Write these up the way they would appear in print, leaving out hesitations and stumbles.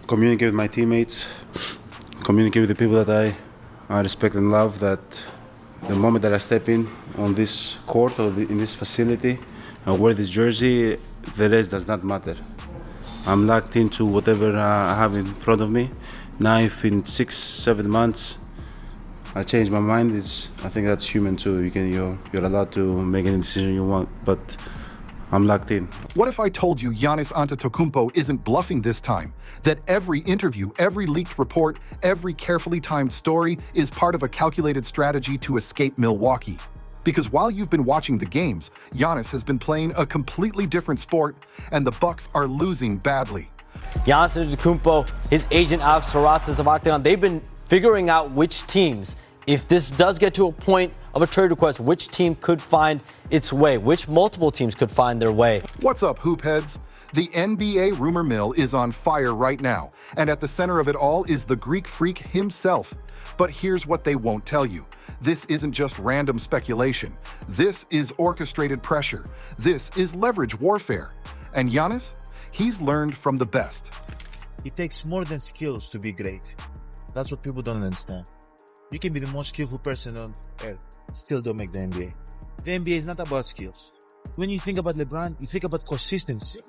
communicate with my teammates, communicate with the people that I respect and love, that the moment that I step in on this court or in this facility and wear this jersey, the rest does not matter. I'm locked into whatever I have in front of me. Now if in 6-7 months I change my mind, I think that's human too. You're allowed to make any decision you want, but I'm locked in. What if I told you Giannis Antetokounmpo isn't bluffing this time? That every interview, every leaked report, every carefully timed story is part of a calculated strategy to escape Milwaukee? Because while you've been watching the games, Giannis has been playing a completely different sport, and the Bucks are losing badly. Giannis Antetokounmpo, his agent Alex Saratsas of Octagon, they've been figuring out which teams, if this does get to a point of a trade request, which team could find its way, which multiple teams could find their way. What's up, hoop heads? The NBA rumor mill is on fire right now, and at the center of it all is the Greek freak himself. But here's what they won't tell you. This isn't just random speculation. This is orchestrated pressure. This is leverage warfare. And Giannis? He's learned from the best. It takes more than skills to be great. That's what people don't understand. You can be the most skillful person on earth, still don't make the NBA. The NBA is not about skills. When you think about LeBron, you think about consistency.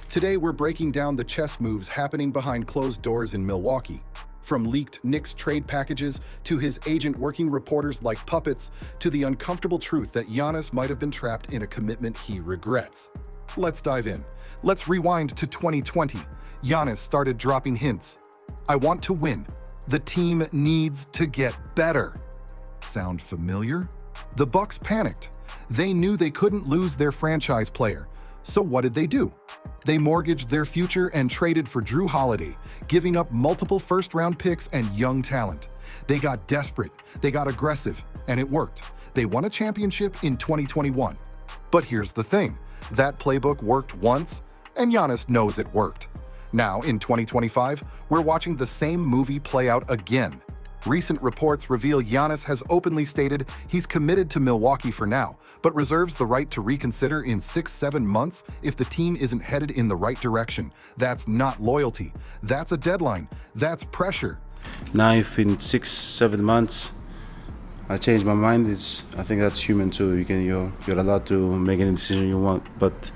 Today, we're breaking down the chess moves happening behind closed doors in Milwaukee. From leaked Knicks trade packages to his agent working reporters like puppets to the uncomfortable truth that Giannis might have been trapped in a commitment he regrets. Let's dive in. Let's rewind to 2020. Giannis started dropping hints. I want to win. The team needs to get better. Sound familiar? The Bucks panicked. They knew they couldn't lose their franchise player. So what did they do? They mortgaged their future and traded for Drew Holiday, giving up multiple first-round picks and young talent. They got desperate, they got aggressive, and it worked. They won a championship in 2021. But here's the thing. That playbook worked once, and Giannis knows it worked. Now, in 2025, we're watching the same movie play out again. Recent reports reveal Giannis has openly stated he's committed to Milwaukee for now, but reserves the right to reconsider in 6-7 months if the team isn't headed in the right direction. That's not loyalty. That's a deadline. That's pressure. Now if in 6-7 months I change my mind, I think that's human too. You're allowed to make any decision you want, but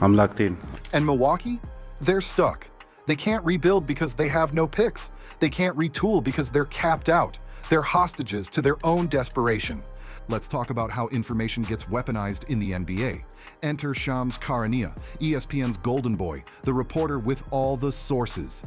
I'm locked in. And Milwaukee? They're stuck. They can't rebuild because they have no picks. They can't retool because they're capped out. They're hostages to their own desperation. Let's talk about how information gets weaponized in the NBA. Enter Shams Charania, ESPN's golden boy, the reporter with all the sources.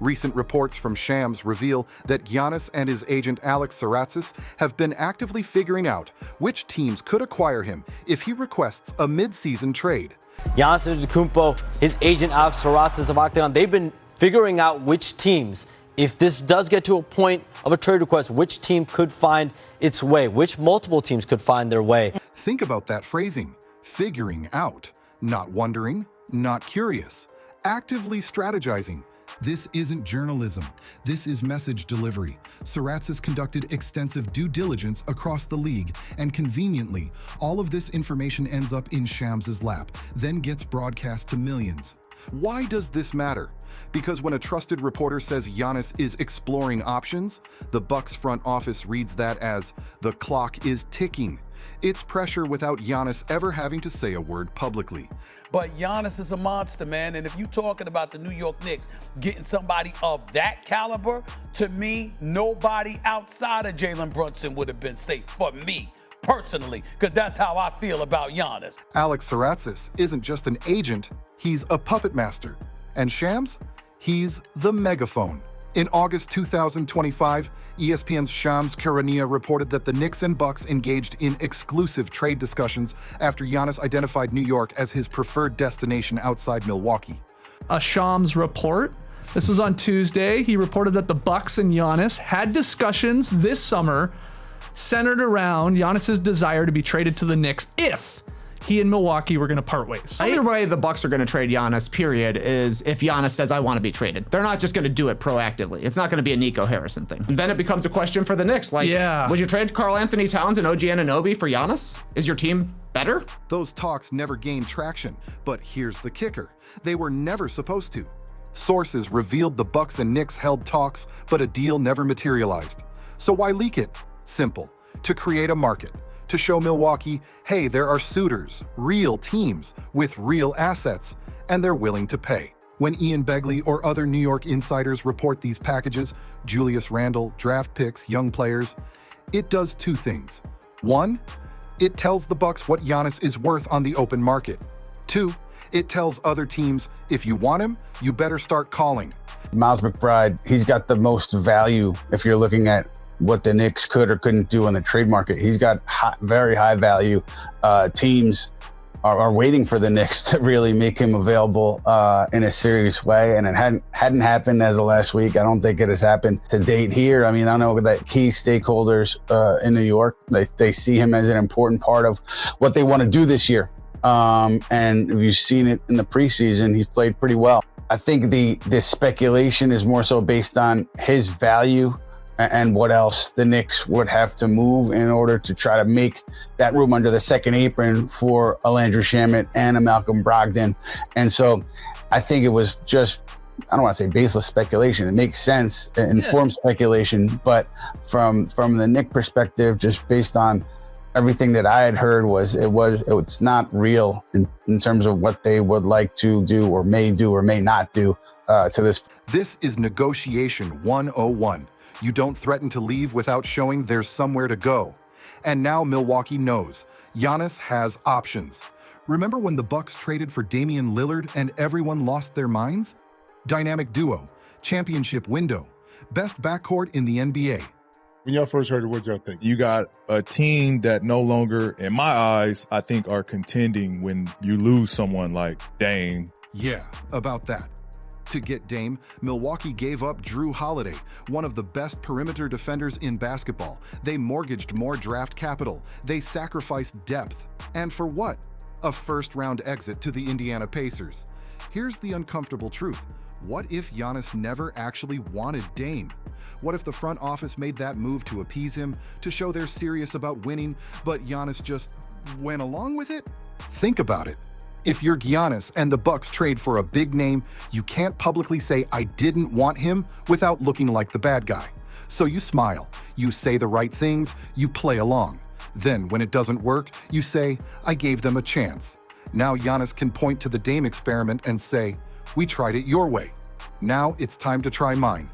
Recent reports from Shams reveal that Giannis and his agent Alex Saratsas have been actively figuring out which teams could acquire him if he requests a mid-season trade. Giannis Antetokounmpo, his agent Alex Saratsas of Octagon, they've been figuring out which teams, if this does get to a point of a trade request, which team could find its way, which multiple teams could find their way. Think about that phrasing. Figuring out. Not wondering, not curious. Actively strategizing. This isn't journalism. This is message delivery. Saratsas conducted extensive due diligence across the league, and conveniently, all of this information ends up in Shams's lap, then gets broadcast to millions. Why does this matter? Because when a trusted reporter says Giannis is exploring options, the Bucks front office reads that as the clock is ticking. It's pressure without Giannis ever having to say a word publicly. But Giannis is a monster, man. And if you're talking about the New York Knicks getting somebody of that caliber, to me, nobody outside of Jalen Brunson would have been safe for me personally, because that's how I feel about Giannis. Alex Saratsas isn't just an agent, he's a puppet master. And Shams? He's the megaphone. In August 2025, ESPN's Shams Charania reported that the Knicks and Bucks engaged in exclusive trade discussions after Giannis identified New York as his preferred destination outside Milwaukee. A Shams report. This was on Tuesday. He reported that the Bucks and Giannis had discussions this summer centered around Giannis's desire to be traded to the Knicks if he and Milwaukee were going to part ways. The only way the Bucks are going to trade Giannis, period, is if Giannis says, I want to be traded. They're not just going to do it proactively. It's not going to be a Nico Harrison thing. And then it becomes a question for the Knicks. Like, would you trade Karl Anthony Towns and OG Anunoby for Giannis? Is your team better? Those talks never gained traction, but here's the kicker. They were never supposed to. Sources revealed the Bucks and Knicks held talks, but a deal never materialized. So why leak it? Simple. To create a market. To show Milwaukee, hey, there are suitors, real teams with real assets, and they're willing to pay. When Ian Begley or other New York insiders report these packages, Julius Randle, draft picks, young players, it does two things. One, it tells the Bucks what Giannis is worth on the open market. Two, it tells other teams, if you want him, you better start calling. Miles McBride, he's got the most value if you're looking at what the Knicks could or couldn't do in the trade market. He's got very high value. Teams are waiting for the Knicks to really make him available in a serious way, and it hadn't happened as of last week. I don't think it has happened to date here. I mean, I know that key stakeholders in New York, they see him as an important part of what they want to do this year. And you've seen it in the preseason. He's played pretty well. I think the speculation is more so based on his value and what else the Knicks would have to move in order to try to make that room under the second apron for a Landry Shamet and a Malcolm Brogdon. And so I think it was just, I don't want to say baseless speculation. It makes sense, informed speculation, but from the Knick perspective, just based on everything that I had heard it's not real in terms of what they would like to do or may not do to this. This is negotiation 101. You don't threaten to leave without showing there's somewhere to go. And now Milwaukee knows. Giannis has options. Remember when the Bucks traded for Damian Lillard and everyone lost their minds? Dynamic duo, championship window, best backcourt in the NBA. When y'all first heard it, what y'all think? You got a team that no longer, in my eyes, I think are contending when you lose someone like Dame. Yeah, about that. To get Dame, Milwaukee gave up Drew Holiday, one of the best perimeter defenders in basketball. They mortgaged more draft capital. They sacrificed depth. And for what? A first-round exit to the Indiana Pacers. Here's the uncomfortable truth. What if Giannis never actually wanted Dame? What if the front office made that move to appease him, to show they're serious about winning, but Giannis just went along with it? Think about it. If you're Giannis and the Bucks trade for a big name, you can't publicly say, I didn't want him, without looking like the bad guy. So you smile, you say the right things, you play along. Then, when it doesn't work, you say, I gave them a chance. Now Giannis can point to the Dame experiment and say, we tried it your way. Now it's time to try mine.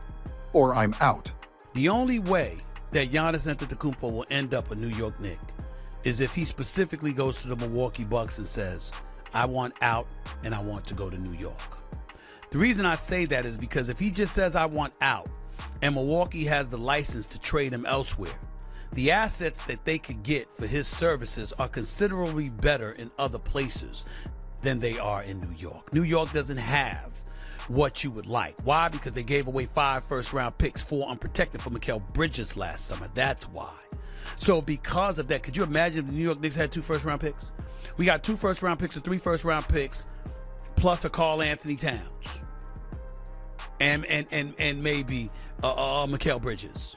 Or I'm out. The only way that Giannis Antetokounmpo will end up a New York Knick is if he specifically goes to the Milwaukee Bucks and says, I want out and I want to go to New York. The reason I say that is because if he just says I want out and Milwaukee has the license to trade him elsewhere, the assets that they could get for his services are considerably better in other places than they are in New York. New York doesn't have what you would like. Why? Because they gave away 5 first-round picks, 4 unprotected for Mikal Bridges last summer. That's why. So because of that, could you imagine if the New York Knicks had 2 first-round picks? We got 2 first-round picks or 3 first-round picks, plus a Karl Anthony Towns, and maybe Mikal Bridges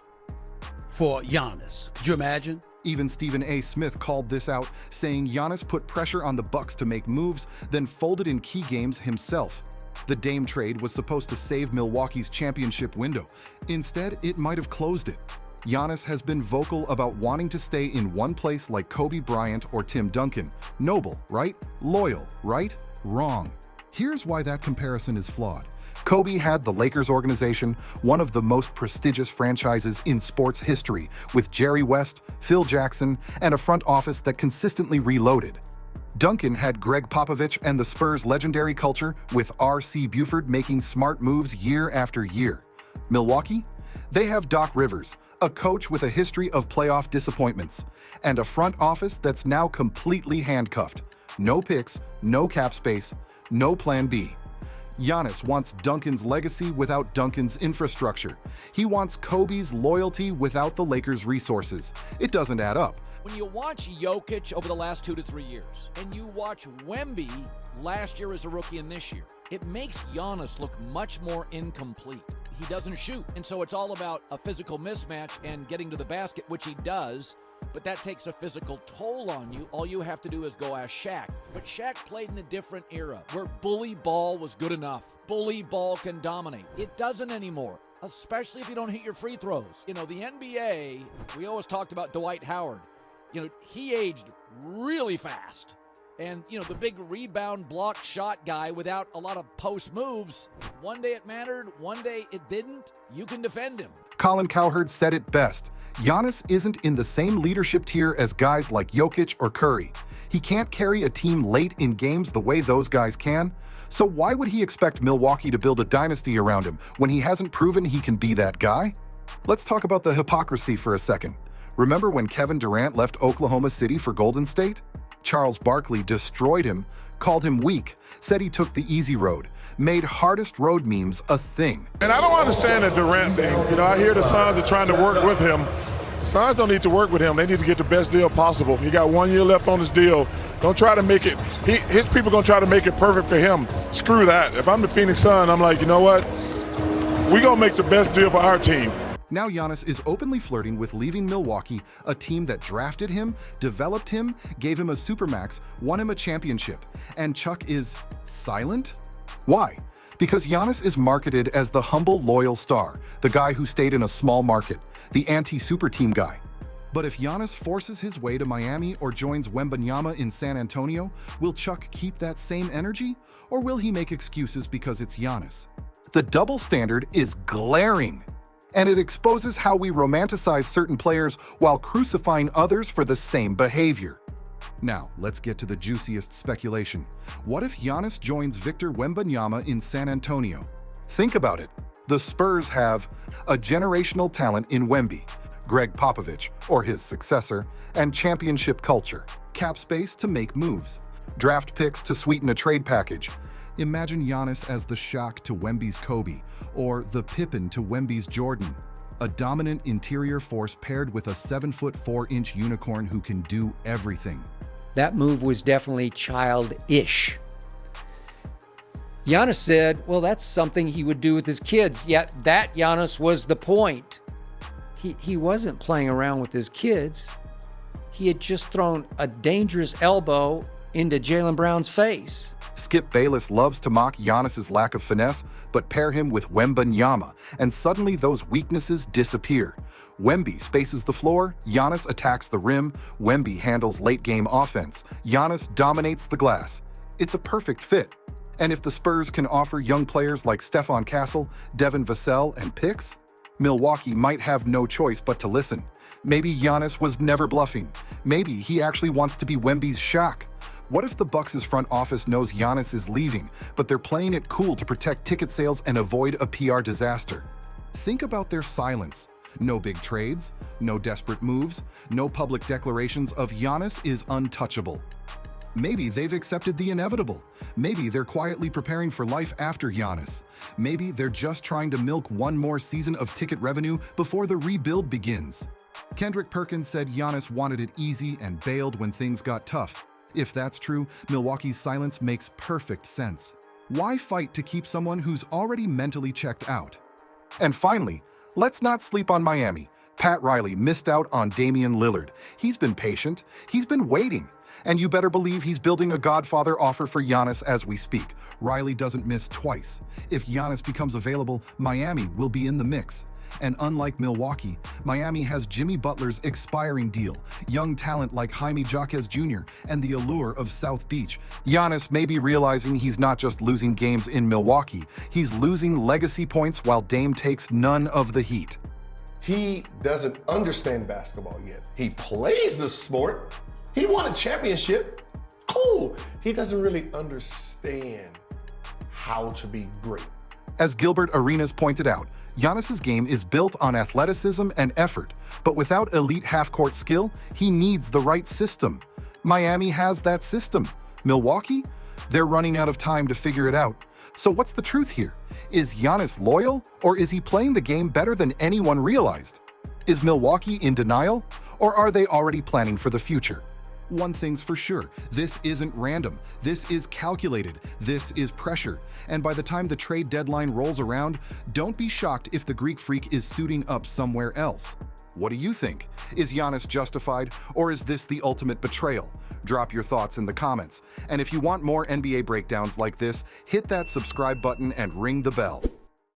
for Giannis. Could you imagine? Even Stephen A. Smith called this out, saying Giannis put pressure on the Bucks to make moves, then folded in key games himself. The Dame trade was supposed to save Milwaukee's championship window. Instead, it might have closed it. Giannis has been vocal about wanting to stay in one place like Kobe Bryant or Tim Duncan. Noble, right? Loyal, right? Wrong. Here's why that comparison is flawed. Kobe had the Lakers organization, one of the most prestigious franchises in sports history, with Jerry West, Phil Jackson, and a front office that consistently reloaded. Duncan had Greg Popovich and the Spurs' legendary culture, with R.C. Buford making smart moves year after year. Milwaukee? They have Doc Rivers, a coach with a history of playoff disappointments, and a front office that's now completely handcuffed. No picks, no cap space, no plan B. Giannis wants Duncan's legacy without Duncan's infrastructure. He wants Kobe's loyalty without the Lakers' resources. It doesn't add up. When you watch Jokic over the last 2 to 3 years, and you watch Wemby last year as a rookie and this year, it makes Giannis look much more incomplete. He doesn't shoot, and so it's all about a physical mismatch and getting to the basket, which he does, but that takes a physical toll on you. All you have to do is go ask Shaq. But Shaq played in a different era where bully ball was good enough. Bully ball can dominate. It doesn't anymore, especially if you don't hit your free throws. You know, the NBA, we always talked about Dwight Howard. You know, he aged really fast. And, you know, the big rebound block shot guy without a lot of post moves, one day it mattered, one day it didn't. You can defend him. Colin Cowherd said it best. Giannis isn't in the same leadership tier as guys like Jokic or Curry. He can't carry a team late in games the way those guys can. So why would he expect Milwaukee to build a dynasty around him when he hasn't proven he can be that guy? Let's talk about the hypocrisy for a second. Remember when Kevin Durant left Oklahoma City for Golden State? Charles Barkley destroyed him, called him weak, said he took the easy road, made hardest road memes a thing. And I don't understand the Durant thing. You know, I hear the Suns are trying to work with him. The Suns don't need to work with him. They need to get the best deal possible. He got 1 year left on his deal. Don't try to make it, his people going to try to make it perfect for him. Screw that. If I'm the Phoenix Sun, I'm like, you know what? We going to make the best deal for our team. Now Giannis is openly flirting with leaving Milwaukee, a team that drafted him, developed him, gave him a supermax, won him a championship. And Chuck is silent? Why? Because Giannis is marketed as the humble, loyal star, the guy who stayed in a small market, the anti-super team guy. But if Giannis forces his way to Miami or joins Wembanyama in San Antonio, will Chuck keep that same energy? Or will he make excuses because it's Giannis? The double standard is glaring. And it exposes how we romanticize certain players while crucifying others for the same behavior. Now, let's get to the juiciest speculation. What if Giannis joins Victor Wembanyama in San Antonio? Think about it. The Spurs have a generational talent in Wemby, Greg Popovich, or his successor, and championship culture, cap space to make moves, draft picks to sweeten a trade package. Imagine Giannis as the Shaq to Wemby's Kobe, or the Pippen to Wemby's Jordan. A dominant interior force paired with a 7'4" unicorn who can do everything. That move was definitely childish. Giannis said, well, that's something he would do with his kids, yet that, Giannis, was the point. He wasn't playing around with his kids. He had just thrown a dangerous elbow into Jaylen Brown's face. Skip Bayless loves to mock Giannis's lack of finesse, but pair him with Wembanyama, and suddenly those weaknesses disappear. Wemby spaces the floor, Giannis attacks the rim, Wemby handles late-game offense, Giannis dominates the glass. It's a perfect fit. And if the Spurs can offer young players like Stephon Castle, Devin Vassell, and picks, Milwaukee might have no choice but to listen. Maybe Giannis was never bluffing. Maybe he actually wants to be Wemby's Shaq. What if the Bucks' front office knows Giannis is leaving, but they're playing it cool to protect ticket sales and avoid a PR disaster? Think about their silence. No big trades, no desperate moves, no public declarations of Giannis is untouchable. Maybe they've accepted the inevitable. Maybe they're quietly preparing for life after Giannis. Maybe they're just trying to milk one more season of ticket revenue before the rebuild begins. Kendrick Perkins said Giannis wanted it easy and bailed when things got tough. If that's true, Milwaukee's silence makes perfect sense. Why fight to keep someone who's already mentally checked out? And finally, let's not sleep on Miami. Pat Riley missed out on Damian Lillard. He's been patient. He's been waiting. And you better believe he's building a Godfather offer for Giannis as we speak. Riley doesn't miss twice. If Giannis becomes available, Miami will be in the mix. And unlike Milwaukee, Miami has Jimmy Butler's expiring deal, young talent like Jaime Jaquez Jr., and the allure of South Beach. Giannis may be realizing he's not just losing games in Milwaukee, he's losing legacy points while Dame takes none of the heat. He doesn't understand basketball yet. He plays the sport. He won a championship. Cool. He doesn't really understand how to be great. As Gilbert Arenas pointed out, Giannis's game is built on athleticism and effort, but without elite half-court skill, he needs the right system. Miami has that system. Milwaukee? They're running out of time to figure it out. So what's the truth here? Is Giannis loyal, or is he playing the game better than anyone realized? Is Milwaukee in denial, or are they already planning for the future? One thing's for sure, this isn't random. This is calculated. This is pressure. And by the time the trade deadline rolls around, don't be shocked if the Greek Freak is suiting up somewhere else. What do you think? Is Giannis justified, or is this the ultimate betrayal? Drop your thoughts in the comments. And if you want more NBA breakdowns like this, hit that subscribe button and ring the bell.